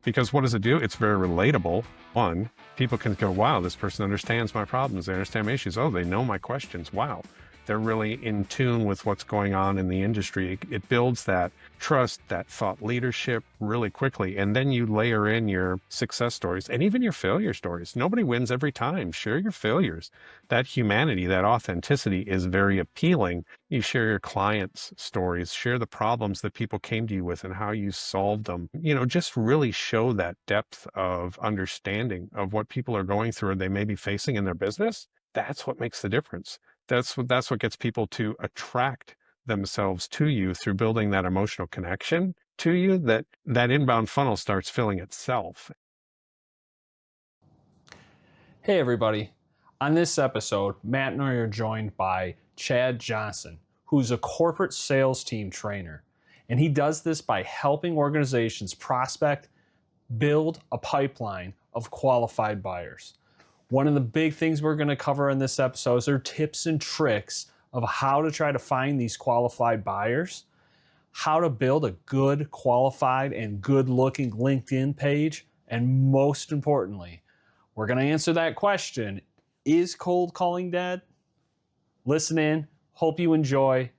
Because what does it do? It's very relatable. One, people can go, wow, this person understands my problems. They understand my issues. Oh, they know my questions. Wow. They're really in tune with what's going on in the industry. It builds that trust, that thought leadership really quickly. And then you layer in your success stories and even your failure stories. Nobody wins every time. Share your failures. That humanity, that authenticity is very appealing. You share your clients' stories, share the problems that people came to you with and how you solved them. Just really show that depth of understanding of what people are going through and they may be facing in their business. That's what makes the difference. That's what gets people to attract themselves to you through building that emotional connection to you, that inbound funnel starts filling itself. Hey everybody. On this episode, Matt and I are joined by Chad Johnson, who's a corporate sales team trainer. And he does this by helping organizations prospect, build a pipeline of qualified buyers. One of the big things we're going to cover in this episode are tips and tricks of how to try to find these qualified buyers, how to build a good, qualified, and good-looking LinkedIn page, and most importantly, we're going to answer that question, is cold calling dead? Listen in, hope you enjoy,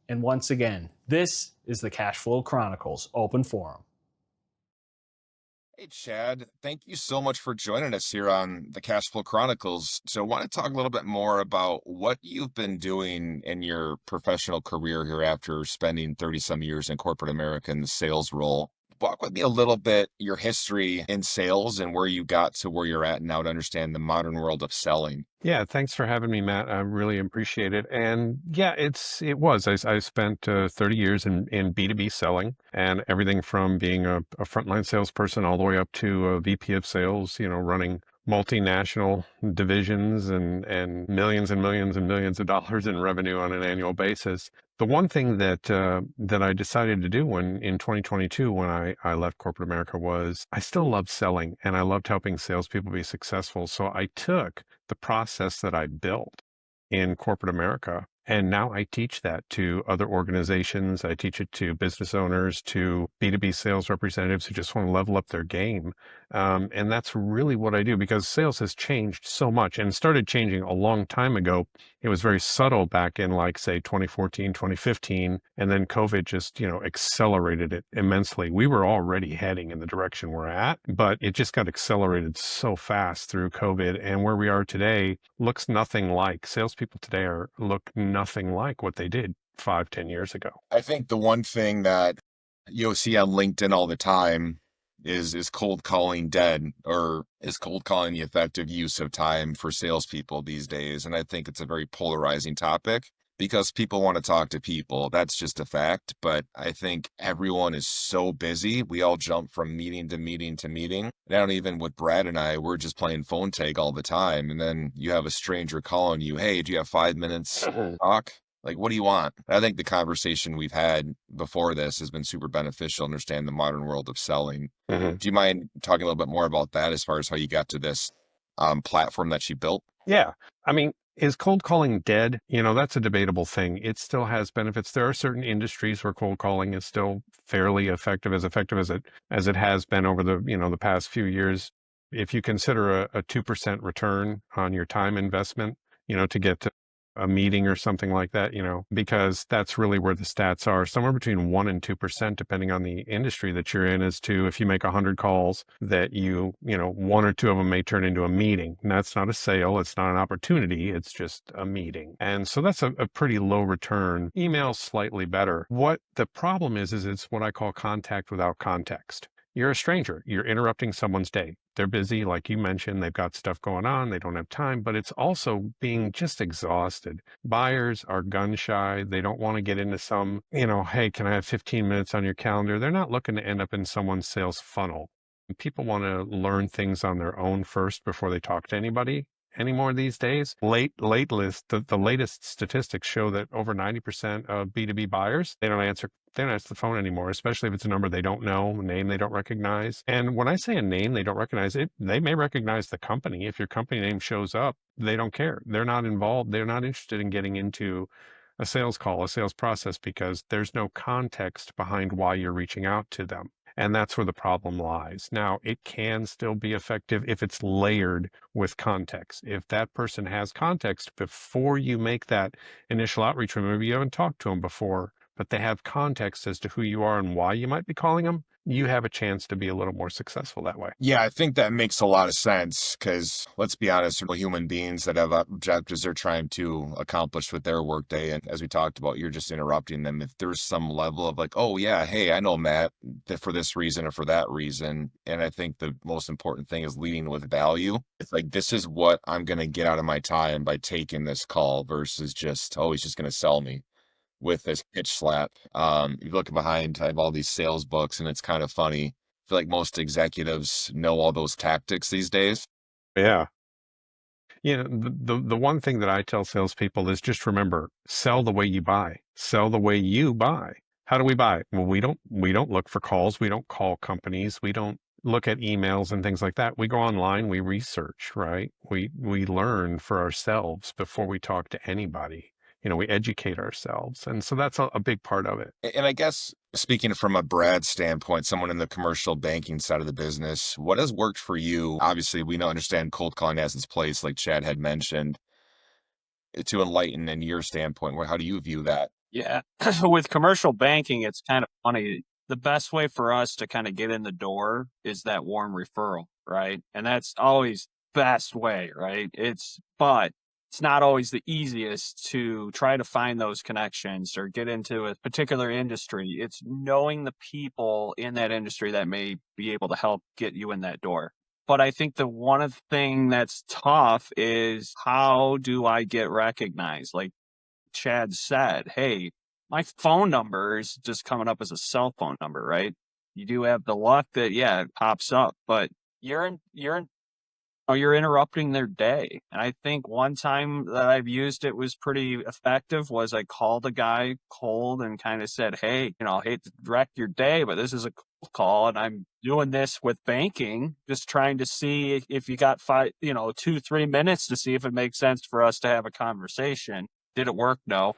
and once again, this is the Cashflow Chronicles Open Forum. Hey, Chad, thank you so much for joining us here on the Cashflow Chronicles. So I want to talk a little bit more about what you've been doing in your professional career here after spending 30 some years in corporate America in the sales role. Walk with me a little bit, your history in sales and where you got to where you're at now to understand the modern world of selling. Yeah, thanks for having me, Matt. I really appreciate it. And yeah, I spent 30 years in B2B selling and everything from being a frontline salesperson all the way up to a VP of sales, running multinational divisions and millions and millions and millions of dollars in revenue on an annual basis. The one thing that I decided to do in 2022 when I left corporate America was I still loved selling and I loved helping salespeople be successful. So I took the process that I built in corporate America. And now I teach that to other organizations. I teach it to business owners, to B2B sales representatives who just want to level up their game. And that's really what I do because sales has changed so much and started changing a long time ago. It was very subtle back in say 2014, 2015, and then COVID just, accelerated it immensely. We were already heading in the direction we're at, but it just got accelerated so fast through COVID. And where we are today looks nothing like salespeople today look nothing like what they did 5, 10 years ago. I think the one thing that you'll see on LinkedIn all the time is cold calling dead, or is cold calling the effective use of time for salespeople these days? And I think it's a very polarizing topic because people want to talk to people. That's just a fact. But I think everyone is so busy. We all jump from meeting to meeting to meeting. And I don't even with Brad and I, we're just playing phone tag all the time. And then you have a stranger calling you, hey, do you have 5 minutes to talk? Like, what do you want? I think the conversation we've had before this has been super beneficial to understand the modern world of selling. Mm-hmm. Do you mind talking a little bit more about that as far as how you got to this platform that you built? Yeah. I mean, is cold calling dead? That's a debatable thing. It still has benefits. There are certain industries where cold calling is still fairly effective as it has been over the past few years. If you consider a 2% return on your time investment, to get to a meeting or something like that, because that's really where the stats are, somewhere between 1% and 2%, depending on the industry that you're in, as to if you make 100 calls that one or two of them may turn into a meeting. And that's not a sale. It's not an opportunity. It's just a meeting. And so that's a pretty low return. Email's slightly better. What the problem is it's what I call contact without context. You're a stranger. You're interrupting someone's day. They're busy, like you mentioned. They've got stuff going on. They don't have time, but it's also being just exhausted. Buyers are gun shy. They don't want to get into some, hey, can I have 15 minutes on your calendar? They're not looking to end up in someone's sales funnel. People want to learn things on their own first before they talk to anybody anymore these days. The latest statistics show that over 90% of B2B buyers, they don't answer the phone anymore, especially if it's a number they don't know, a name they don't recognize. And when I say a name they don't recognize, they may recognize the company. If your company name shows up, they don't care. They're not involved. They're not interested in getting into a sales call, a sales process, because there's no context behind why you're reaching out to them. And that's where the problem lies. Now, it can still be effective if it's layered with context. If that person has context before you make that initial outreach, or maybe you haven't talked to them before, but they have context as to who you are and why you might be calling them, you have a chance to be a little more successful that way. Yeah, I think that makes a lot of sense because let's be honest, we're human beings that have objectives they're trying to accomplish with their workday. And as we talked about, you're just interrupting them. If there's some level of like, oh, yeah, hey, I know Matt that for this reason or for that reason. And I think the most important thing is leading with value. It's like, this is what I'm going to get out of my time by taking this call versus just, oh, he's just going to sell me with this pitch slap. You look behind, I have all these sales books, and it's kind of funny. I feel like most executives know all those tactics these days. Yeah. The one thing that I tell salespeople is just remember, sell the way you buy. Sell the way you buy. How do we buy? Well, we don't look for calls. We don't call companies. We don't look at emails and things like that. We go online, we research, right? We learn for ourselves before we talk to anybody. We educate ourselves. And so that's a big part of it. And I guess speaking from a Brad standpoint, someone in the commercial banking side of the business, what has worked for you? Obviously, we don't understand cold calling has its place, like Chad had mentioned, to enlighten in your standpoint. How do you view that? Yeah. With commercial banking, it's kind of funny. The best way for us to kind of get in the door is that warm referral, right? And that's always best way, right? But it's not always the easiest to try to find those connections or get into a particular industry. It's knowing the people in that industry that may be able to help get you in that door. But I think the one of the thing that's tough is how do I get recognized? Like Chad said, hey, my phone number is just coming up as a cell phone number, right? You do have the luck that, yeah, it pops up, but you're interrupting their day. And I think one time that I've used it was pretty effective was I called a guy cold and kind of said, hey, I hate to wreck your day, but this is a cold call and I'm doing this with banking, just trying to see if you got 2-3 minutes to see if it makes sense for us to have a conversation. Did it work? No.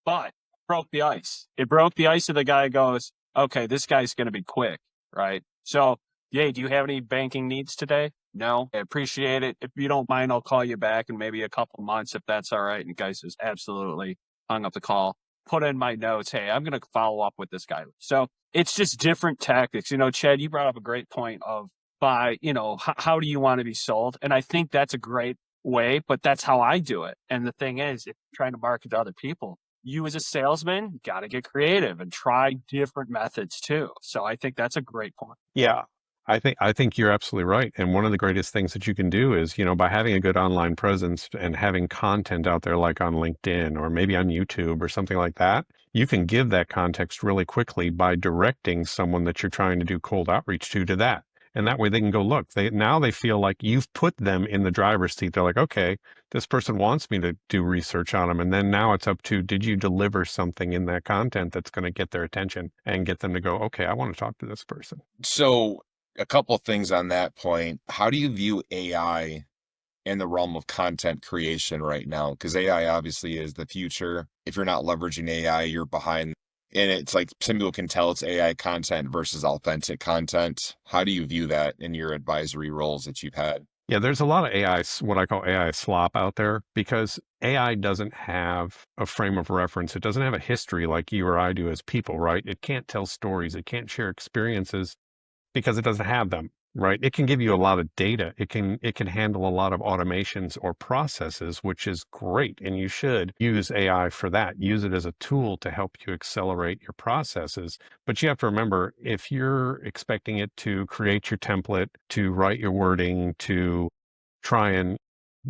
But broke the ice. It broke the ice, and the guy goes, okay, this guy's going to be quick, right? So, yeah, do you have any banking needs today? No. I appreciate it. If you don't mind, I'll call you back in maybe a couple months if that's all right. And the guy says, absolutely. Hung up the call. Put in my notes, hey, I'm going to follow up with this guy. So it's just different tactics. Chad, you brought up a great point of how do you want to be sold? And I think that's a great way, but that's how I do it. And the thing is, if you're trying to market to other people, you as a salesman got to get creative and try different methods too. So I think that's a great point. Yeah. I think you're absolutely right. And one of the greatest things that you can do is, by having a good online presence and having content out there like on LinkedIn or maybe on YouTube or something like that, you can give that context really quickly by directing someone that you're trying to do cold outreach to that. And that way they can go look. Now they feel like you've put them in the driver's seat. They're like, okay, this person wants me to do research on them. And then now it's up to, did you deliver something in that content that's going to get their attention and get them to go, okay, I want to talk to this person. So, a couple of things on that point. How do you view AI in the realm of content creation right now? Because AI obviously is the future. If you're not leveraging AI, you're behind. And it's like some people can tell it's AI content versus authentic content. How do you view that in your advisory roles that you've had? Yeah, there's a lot of AI, what I call AI slop out there because AI doesn't have a frame of reference. It doesn't have a history like you or I do as people, right? It can't tell stories. It can't share experiences because it doesn't have them, right? It can give you a lot of data. It can handle a lot of automations or processes, which is great. And you should use AI for that. Use it as a tool to help you accelerate your processes. But you have to remember, if you're expecting it to create your template, to write your wording, to try and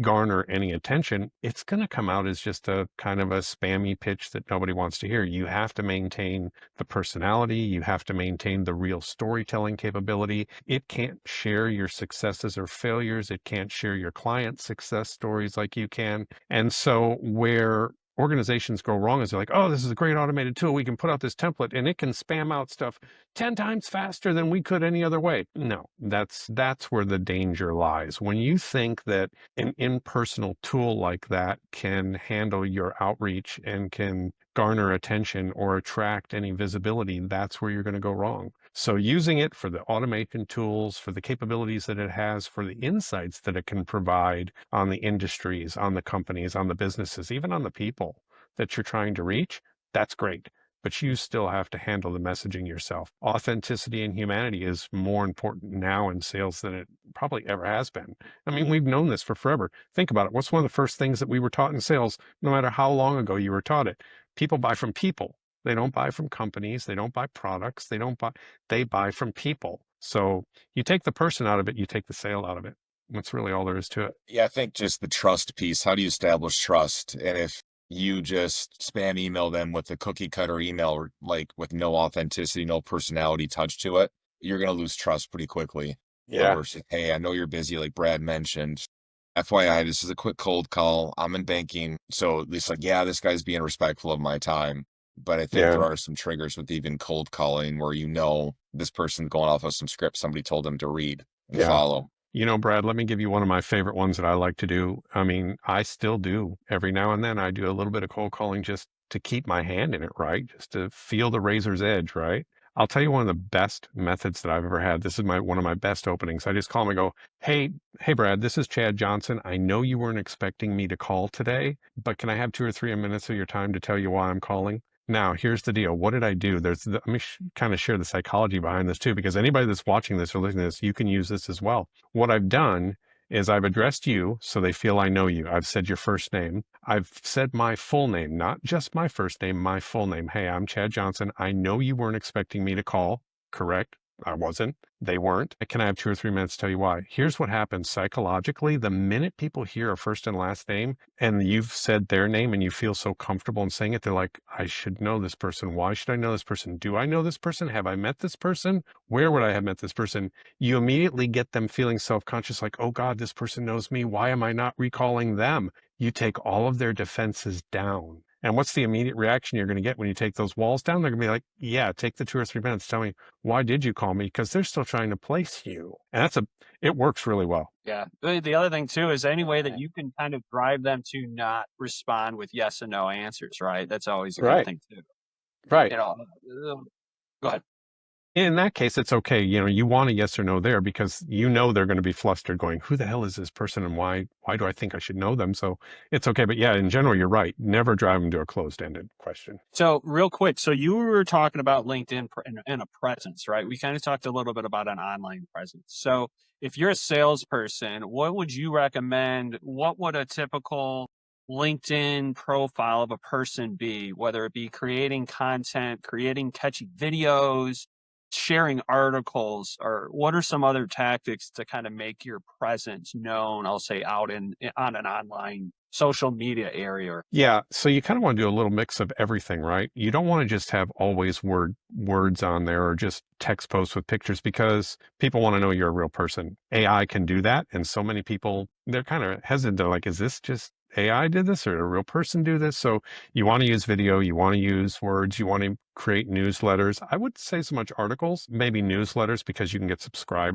garner any attention, it's going to come out as just a kind of a spammy pitch that nobody wants to hear. You have to maintain the personality. You have to maintain the real storytelling capability. It can't share your successes or failures. It can't share your client success stories like you can. And so where organizations go wrong is they're like, oh, this is a great automated tool. We can put out this template and it can spam out stuff 10 times faster than we could any other way. No, that's where the danger lies. When you think that an impersonal tool like that can handle your outreach and can garner attention or attract any visibility, that's where you're going to go wrong. So using it for the automation tools, for the capabilities that it has, for the insights that it can provide on the industries, on the companies, on the businesses, even on the people that you're trying to reach, that's great. But you still have to handle the messaging yourself. Authenticity and humanity is more important now in sales than it probably ever has been. I mean, we've known this for forever. Think about it. What's one of the first things that we were taught in sales, no matter how long ago you were taught it? People buy from people. They don't buy from companies. They don't buy products. They buy from people. So you take the person out of it, you take the sale out of it. That's really all there is to it. Yeah, I think just the trust piece. How do you establish trust? And if you just spam email them with a cookie cutter email, or like with no authenticity, no personality touch to it, you're going to lose trust pretty quickly. Yeah. Versus, hey, I know you're busy, like Brad mentioned. FYI, this is a quick cold call. I'm in banking. So at least, like, yeah, this guy's being respectful of my time. But I think Yeah. there are some triggers with even cold calling where this person's going off of some script somebody told them to read and Yeah. follow. Brad, let me give you one of my favorite ones that I like to do. I mean, I still do every now and then. I do a little bit of cold calling just to keep my hand in it, right? Just to feel the razor's edge, right? I'll tell you one of the best methods that I've ever had. This is one of my best openings. I just call them and go, hey, Brad, this is Chad Johnson. I know you weren't expecting me to call today, but can I have 2 or 3 minutes of your time to tell you why I'm calling? Now, here's the deal. What did I do? Let me kind of share the psychology behind this too, because anybody that's watching this or listening to this, you can use this as well. What I've done is I've addressed you so they feel I know you. I've said your first name. I've said my full name, not just my first name, my full name. Hey, I'm Chad Johnson. I know you weren't expecting me to call, correct? I wasn't. They weren't. Can I have 2 or 3 minutes to tell you why? Here's what happens psychologically. The minute people hear a first and last name and you've said their name and you feel so comfortable in saying it, they're like, I should know this person. Why should I know this person? Do I know this person? Have I met this person? Where would I have met this person? You immediately get them feeling self-conscious, like, oh God, this person knows me. Why am I not recalling them? You take all of their defenses down. And what's the immediate reaction you're going to get when you take those walls down? They're going to be like, yeah, take the 2 or 3 minutes. Tell me, why did you call me? Because they're still trying to place you. And it works really well. Yeah. The other thing too is any way that you can kind of drive them to not respond with yes and no answers, right? That's always a good Right. thing too. Right. Go ahead. In that case, it's okay. You want a yes or no there because they're going to be flustered going, who the hell is this person and why do I think I should know them? So it's okay. But yeah, in general, you're right. Never drive them to a closed-ended question. So real quick, so you were talking about LinkedIn and a presence, right? We kind of talked a little bit about an online presence. So if you're a salesperson, what would you recommend? What would a typical LinkedIn profile of a person be, whether it be creating content, creating catchy videos, sharing articles, or what are some other tactics to kind of make your presence known, I'll say out on an online social media area? Yeah, so you kind of want to do a little mix of everything, right? You don't want to just have always words on there or just text posts with pictures because people want to know you're a real person. AI can do that, and so many people they're kind of hesitant. They're like, "Is this just AI did this or did a real person do this?" So you want to use video, you want to use words, you want to create newsletters. I would say so much articles, maybe newsletters because you can get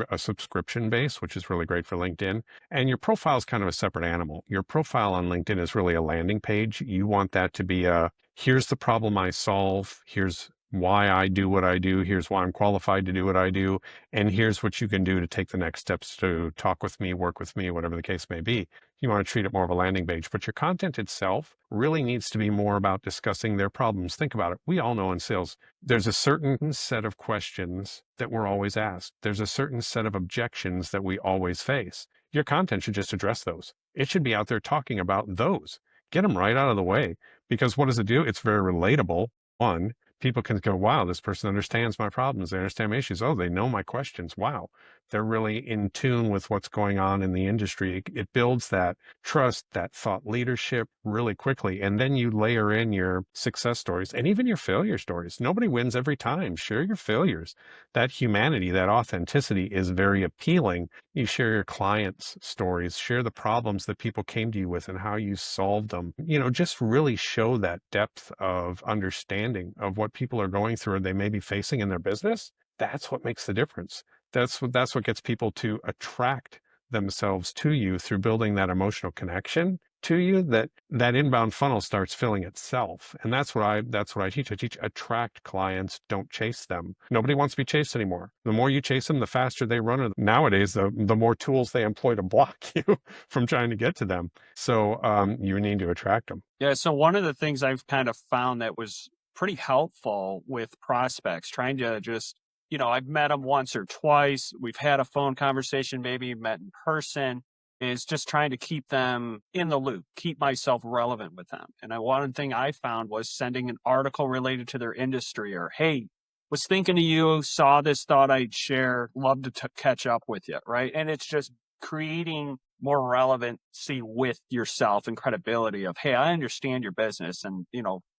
a subscription base, which is really great for LinkedIn. And your profile is kind of a separate animal. Your profile on LinkedIn is really a landing page. You want that to be here's the problem I solve. Here's why I do what I do. Here's why I'm qualified to do what I do. And here's what you can do to take the next steps to talk with me, work with me, whatever the case may be. You want to treat it more of a landing page, but your content itself really needs to be more about discussing their problems. Think about it. We all know in sales, there's a certain set of questions that we're always asked. There's a certain set of objections that we always face. Your content should just address those. It should be out there talking about those. Get them right out of the way because what does it do? It's very relatable. One, people can go, wow, this person understands my problems. They understand my issues. Oh, they know my questions. Wow. They're really in tune with what's going on in the industry. It builds that trust, that thought leadership really quickly. And then you layer in your success stories and even your failure stories. Nobody wins every time. Share your failures. That humanity, that authenticity is very appealing. You share your clients' stories, share the problems that people came to you with and how you solved them. Just really show that depth of understanding of what people are going through or they may be facing in their business. That's what makes the difference. That's what gets people to attract themselves to you through building that emotional connection. to you, that inbound funnel starts filling itself. And that's what I teach. I teach attract clients, don't chase them. Nobody wants to be chased anymore. The more you chase them, the faster they run. Nowadays, the more tools they employ to block you from trying to get to them. So you need to attract them. Yeah. So one of the things I've kind of found that was pretty helpful with prospects, trying to just, I've met them once or twice. We've had a phone conversation, maybe met in person, is just trying to keep them in the loop, keep myself relevant with them. And one thing I found was sending an article related to their industry, or, hey, was thinking of you, saw this, thought I'd share, love to catch up with you. Right. And it's just creating more relevancy with yourself and credibility of, hey, I understand your business, and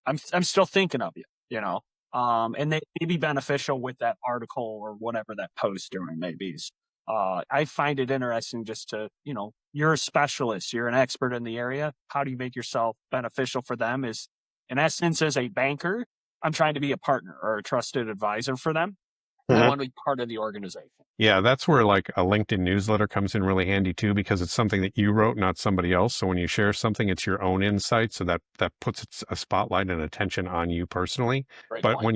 I'm still thinking of you, and they may be beneficial with that article or whatever that post doing may be. I find it interesting just to, you're a specialist, you're an expert in the area. How do you make yourself beneficial for them? Is, in essence, as a banker, I'm trying to be a partner or a trusted advisor for them. And I want to be part of the organization. Yeah, that's where like a LinkedIn newsletter comes in really handy too, because it's something that you wrote, not somebody else. So when you share something, it's your own insight. So that puts a spotlight and attention on you personally. Great But point.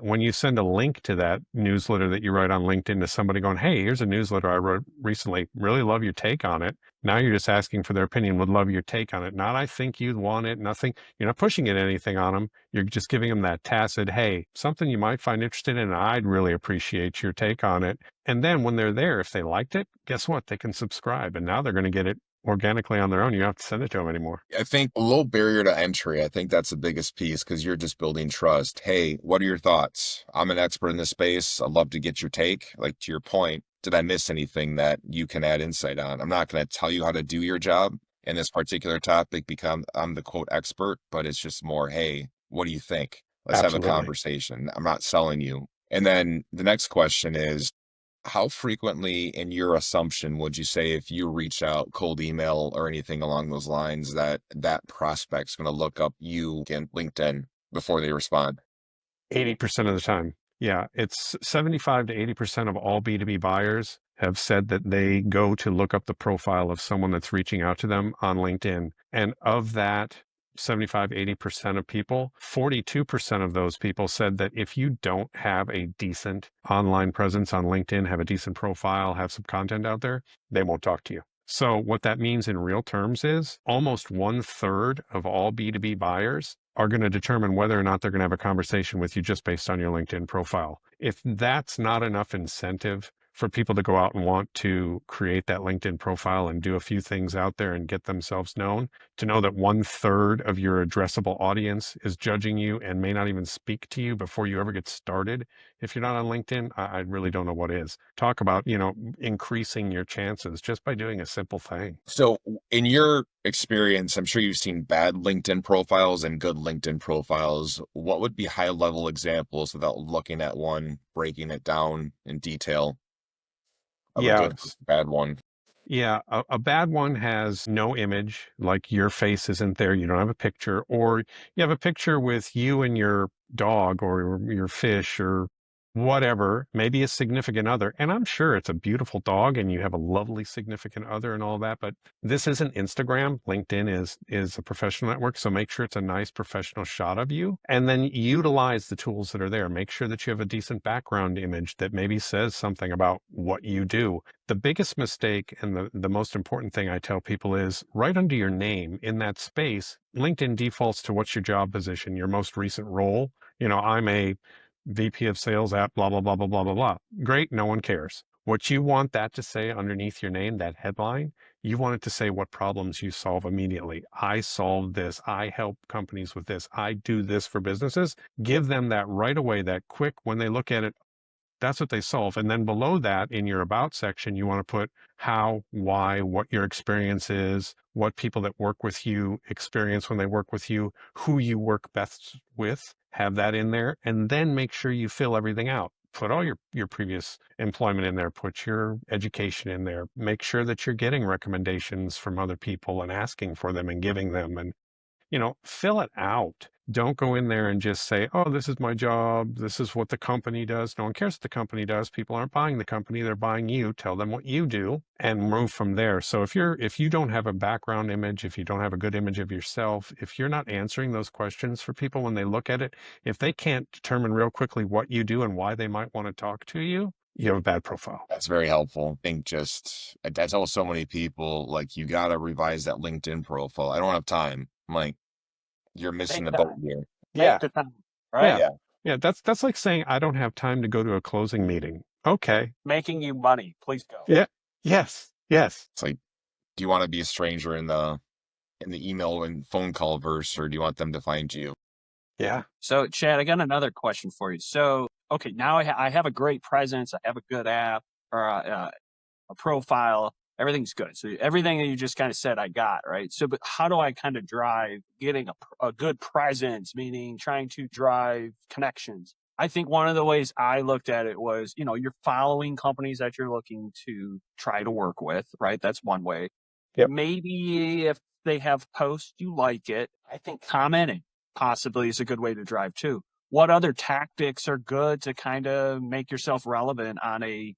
when you send a link to that newsletter that you write on LinkedIn to somebody going, hey, here's a newsletter I wrote recently, really love your take on it. Now you're just asking for their opinion, would love your take on it. Not, I think you'd want it, nothing. You're not pushing it anything on them. You're just giving them that tacit, hey, something you might find interesting in, and I'd really appreciate your take on it. And then when they're there, if they liked it, guess what? They can subscribe, and now they're going to get it organically on their own. You don't have to send it to them anymore. I think a low barrier to entry. I think that's the biggest piece, because you're just building trust. Hey, what are your thoughts? I'm an expert in this space. I'd love to get your take. Like, to your point, did I miss anything that you can add insight on? I'm not going to tell you how to do your job in this particular topic because I'm the quote expert, but it's just more, hey, what do you think? Let's have a Absolutely. conversation. I'm not selling you. And then the next question is, how frequently, in your assumption, would you say, if you reach out cold email or anything along those lines, that prospect's going to look up you in LinkedIn before they respond? 80% of the time. Yeah, it's 75 to 80% of all B2B buyers have said that they go to look up the profile of someone that's reaching out to them on LinkedIn. And of that 75, 80% of people, 42% of those people said that if you don't have a decent online presence on LinkedIn, have a decent profile, have some content out there, they won't talk to you. So what that means in real terms is almost 1/3 of all B2B buyers are going to determine whether or not they're going to have a conversation with you just based on your LinkedIn profile. If that's not enough incentive for people to go out and want to create that LinkedIn profile and do a few things out there and get themselves known, to know that 1/3 of your addressable audience is judging you and may not even speak to you before you ever get started. If you're not on LinkedIn, I really don't know what is. Talk about, increasing your chances just by doing a simple thing. So, in your experience, I'm sure you've seen bad LinkedIn profiles and good LinkedIn profiles. What would be high level examples, without looking at one, breaking it down in detail, of a Yeah. good, bad one? Yeah, a bad one has no image, like your face isn't there, you don't have a picture, or you have a picture with you and your dog or your fish or whatever, maybe a significant other. And I'm sure it's a beautiful dog and you have a lovely significant other and all that, but this isn't Instagram. LinkedIn is a professional network, so make sure it's a nice professional shot of you and then utilize the tools that are there. Make sure that you have a decent background image that maybe says something about what you do. The biggest mistake and the most important thing I tell people is right under your name in that space, LinkedIn defaults to what's your job position, your most recent role. I'm a VP of sales at blah, blah, blah, blah, blah, blah, blah. Great. No one cares. What you want that to say underneath your name, that headline, you want it to say what problems you solve immediately. I solve this. I help companies with this. I do this for businesses. Give them that right away, that quick, when they look at it, that's what they solve. And then below that, in your about section, you want to put how, why, what your experience is, what people that work with you experience when they work with you, who you work best with, have that in there, and then make sure you fill everything out. Put all your previous employment in there, put your education in there, make sure that you're getting recommendations from other people and asking for them and giving them. And fill it out. Don't go in there and just say, oh, this is my job. This is what the company does. No one cares what the company does. People aren't buying the company. They're buying you. Tell them what you do and move from there. So if you don't have a background image, if you don't have a good image of yourself, if you're not answering those questions for people when they look at it, if they can't determine real quickly what you do and why they might want to talk to you, you have a bad profile. That's very helpful. I think I tell so many people, like, you got to revise that LinkedIn profile. I don't have time. I'm like, you're missing Take the boat time. here. Yeah. Take the time, right? Yeah. Yeah. Yeah. That's like saying, I don't have time to go to a closing meeting. Okay. Making you money. Please go. Yeah. Yes. Yes. It's like, do you want to be a stranger in the email and phone call verse, or do you want them to find you? Yeah. So, Chad, I got another question for you. So, okay, now I have a great presence. I have a good app or a profile. Everything's good. So everything that you just kind of said, I got, right? So, but how do I kind of drive getting a good presence, meaning trying to drive connections? I think one of the ways I looked at it was, you're following companies that you're looking to try to work with, right? That's one way. Yep. Maybe if they have posts, you like it. I think commenting possibly is a good way to drive too. What other tactics are good to kind of make yourself relevant on a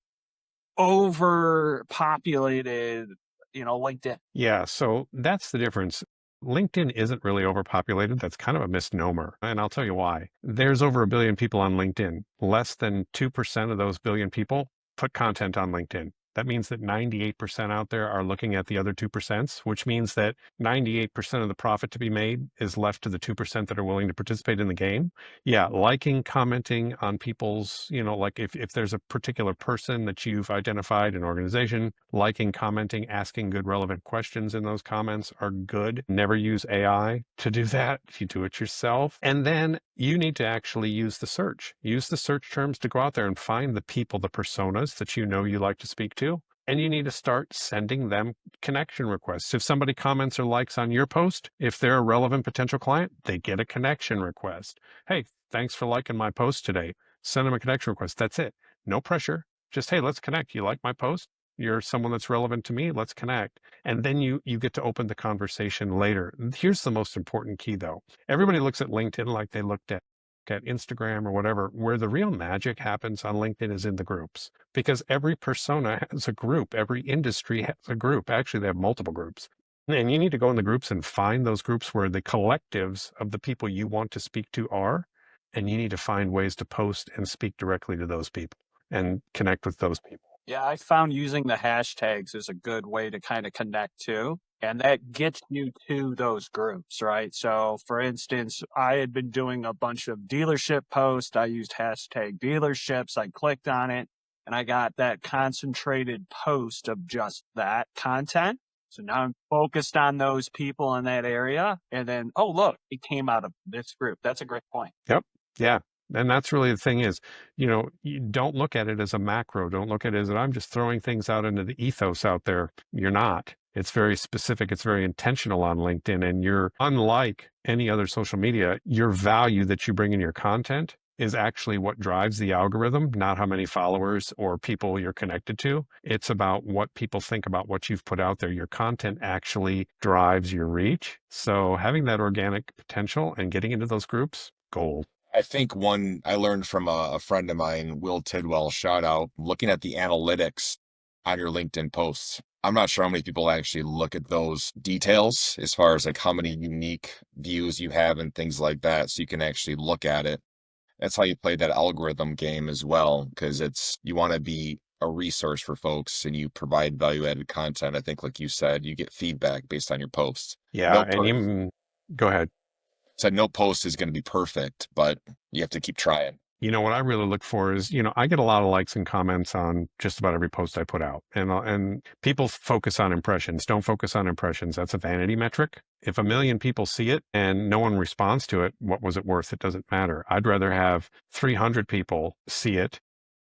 overpopulated, LinkedIn? Yeah. So that's the difference. LinkedIn isn't really overpopulated. That's kind of a misnomer. And I'll tell you why. There's over 1 billion people on LinkedIn. Less than 2% of those billion people put content on LinkedIn. That means that 98% out there are looking at the other 2%, which means that 98% of the profit to be made is left to the 2% that are willing to participate in the game. Yeah, liking, commenting on people's, like if there's a particular person that you've identified, an organization, liking, commenting, asking good, relevant questions in those comments are good. Never use AI to do that. You do it yourself. And then you need to actually use the search. Use the search terms to go out there and find the people, the personas that you like to speak to. And you need to start sending them connection requests. If somebody comments or likes on your post, if they're a relevant potential client, they get a connection request. Hey, thanks for liking my post today. Send them a connection request. That's it. No pressure. Just, hey, let's connect. You like my post? You're someone that's relevant to me. Let's connect. And then you get to open the conversation later. Here's the most important key, though. Everybody looks at LinkedIn like they looked at Instagram or whatever. Where the real magic happens on LinkedIn is in the groups, because every persona has a group. Every industry has a group. Actually, they have multiple groups. And you need to go in the groups and find those groups where the collectives of the people you want to speak to are. And you need to find ways to post and speak directly to those people and connect with those people. Yeah, I found using the hashtags is a good way to kind of connect to, and that gets you to those groups, right? So, for instance, I had been doing a bunch of dealership posts. I used hashtag dealerships. I clicked on it, and I got that concentrated post of just that content. So now I'm focused on those people in that area. And then, oh, look, it came out of this group. That's a great point. Yep. Yeah. And that's really the thing is, you don't look at it as a macro. Don't look at it as I'm just throwing things out into the ethos out there. You're not. It's very specific. It's very intentional on LinkedIn. And you're unlike any other social media. Your value that you bring in your content is actually what drives the algorithm, not how many followers or people you're connected to. It's about what people think about what you've put out there. Your content actually drives your reach. So having that organic potential and getting into those groups, gold. I think one I learned from a friend of mine, Will Tidwell, shout out, looking at the analytics on your LinkedIn posts. I'm not sure how many people actually look at those details as far as like how many unique views you have and things like that. So you can actually look at it. That's how you play that algorithm game as well, because you want to be a resource for folks and you provide value added content. I think, like you said, you get feedback based on your posts. Yeah. And go ahead. Said no post is going to be perfect, but you have to keep trying. What I really look for is, I get a lot of likes and comments on just about every post I put out. And people focus on impressions. Don't focus on impressions. That's a vanity metric. If 1 million people see it and no one responds to it, what was it worth? It doesn't matter. I'd rather have 300 people see it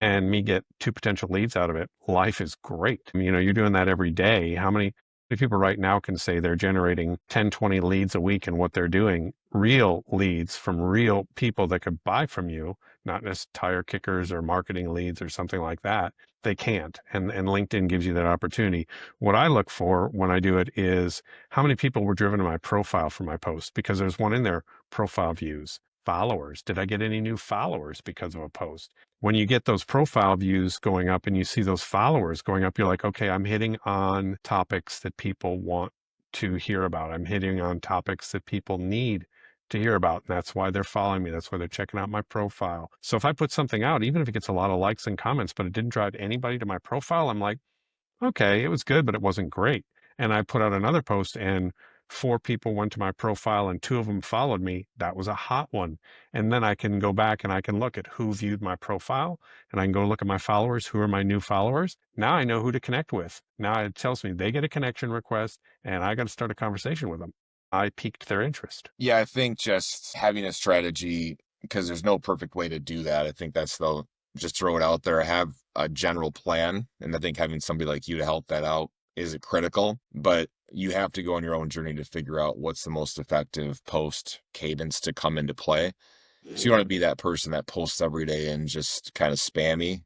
and me get 2 potential leads out of it. Life is great. You're doing that every day. How many People right now can say they're generating 10, 20 leads a week, and what they're doing, real leads from real people that could buy from you, not just tire kickers or marketing leads or something like that. They can't. And LinkedIn gives you that opportunity. What I look for when I do it is how many people were driven to my profile for my post, because there's one in there, profile views, followers. Did I get any new followers because of a post? When you get those profile views going up and you see those followers going up, you're like, okay, I'm hitting on topics that people want to hear about. I'm hitting on topics that people need to hear about. And that's why they're following me. That's why they're checking out my profile. So if I put something out, even if it gets a lot of likes and comments, but it didn't drive anybody to my profile, I'm like, okay, it was good, but it wasn't great. And I put out another post and 4 people went to my profile and 2 of them followed me. That was a hot one. And then I can go back and I can look at who viewed my profile, and I can go look at my followers. Who are my new followers? Now I know who to connect with. Now it tells me they get a connection request and I got to start a conversation with them. I piqued their interest. Yeah, I think just having a strategy, because there's no perfect way to do that. I think that's the just throw it out there, have a general plan. And I think having somebody like you to help that out is critical, but you have to go on your own journey to figure out what's the most effective post cadence to come into play. So you want to be that person that posts every day and just kind of spammy.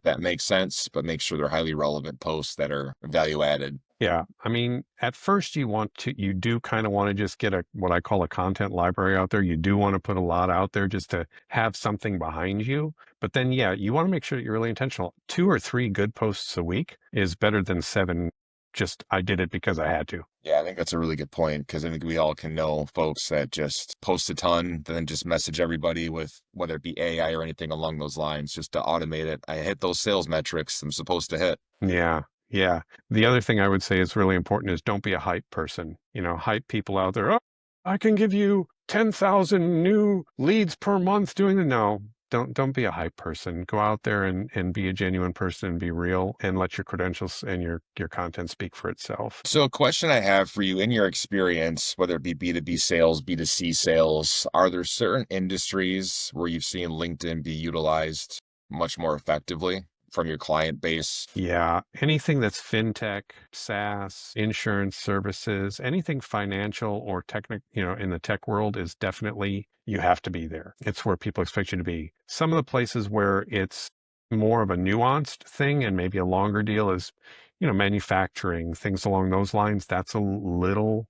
That makes sense, but make sure they're highly relevant posts that are value added. Yeah. I mean, at first you do kind of want to just get what I call a content library out there. You do want to put a lot out there just to have something behind you. But then, yeah, you want to make sure that you're really intentional. 2 or 3 good posts a week is better than 7. Just, I did it because I had to. Yeah, I think that's a really good point, because I think we all can know folks that just post a ton, then just message everybody with whether it be AI or anything along those lines, just to automate it. I hit those sales metrics I'm supposed to hit. Yeah. Yeah. The other thing I would say is really important is don't be a hype person. Hype people out there. Oh, I can give you 10,000 new leads per month doing the no. Don't be a hype person. Go out there and be a genuine person and be real, and let your credentials and your content speak for itself. So a question I have for you, in your experience, whether it be B2B sales, B2C sales, are there certain industries where you've seen LinkedIn be utilized much more effectively from your client base? Yeah, anything that's fintech, SaaS, insurance services, anything financial or in the tech world is definitely, you have to be there. It's where people expect you to be. Some of the places where it's more of a nuanced thing and maybe a longer deal is, manufacturing, things along those lines. That's a little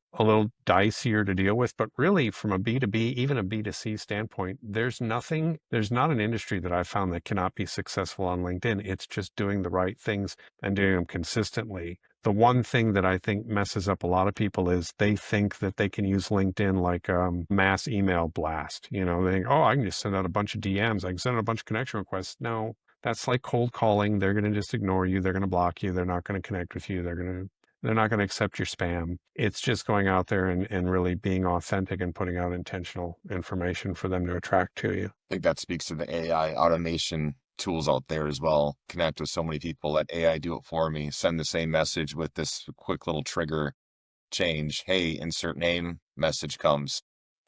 dicier to deal with. But really, from a B2B, even a B2C standpoint, there's not an industry that I've found that cannot be successful on LinkedIn. It's just doing the right things and doing them consistently. The one thing that I think messes up a lot of people is they think that they can use LinkedIn like mass email blast. They think, oh, I can just send out a bunch of DMs. I can send out a bunch of connection requests. No, that's like cold calling. They're going to just ignore you. They're going to block you. They're not going to connect with you. They're not going to accept your spam. It's just going out there and really being authentic and putting out intentional information for them to attract to you. I think that speaks to the AI automation tools out there as well. Connect with so many people, let AI do it for me. Send the same message with this quick little trigger change. Hey, insert name, message comes.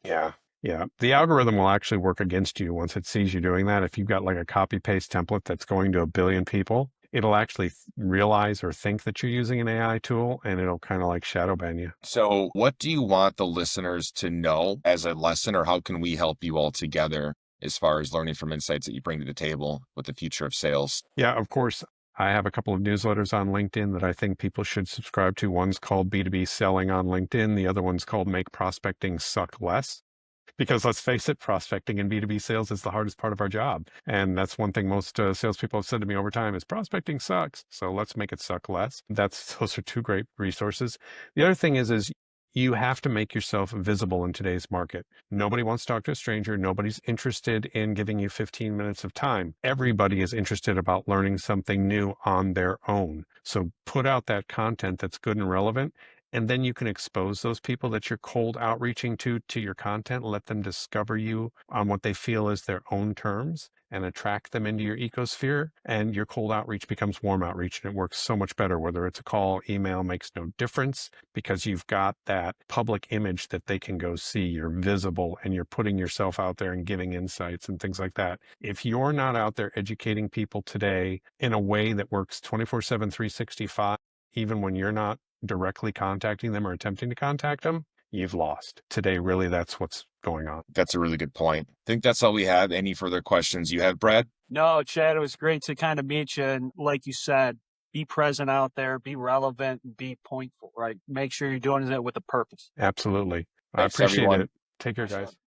Yeah. Yeah. The algorithm will actually work against you once it sees you doing that. If you've got like a copy paste template that's going to 1 billion people, it'll actually realize or think that you're using an AI tool, and it'll kind of like shadow ban you. So what do you want the listeners to know as a lesson, or how can we help you all together as far as learning from insights that you bring to the table with the future of sales? Yeah, of course. I have a couple of newsletters on LinkedIn that I think people should subscribe to. One's called B2B Selling on LinkedIn. The other one's called Make Prospecting Suck Less. Because let's face it, prospecting in B2B sales is the hardest part of our job. And that's one thing most salespeople have said to me over time is prospecting sucks. So let's make it suck less. Those are 2 great resources. The other thing is you have to make yourself visible in today's market. Nobody wants to talk to a stranger. Nobody's interested in giving you 15 minutes of time. Everybody is interested about learning something new on their own. So put out that content that's good and relevant. And then you can expose those people that you're cold outreaching to your content, let them discover you on what they feel is their own terms, and attract them into your ecosphere. And your cold outreach becomes warm outreach, and it works so much better. Whether it's a call, email, makes no difference, because you've got that public image that they can go see. You're visible and you're putting yourself out there and giving insights and things like that. If you're not out there educating people today in a way that works 24/7, 365, even when you're not directly contacting them or attempting to contact them, you've lost. Today, really, that's what's going on. That's a really good point. I think that's all we have. Any further questions you have, Brad? No, Chad, it was great to kind of meet you. And like you said, be present out there, be relevant, and be pointful, right? Make sure you're doing it with a purpose. Absolutely. I Thanks, appreciate everyone. it. Take care, guys.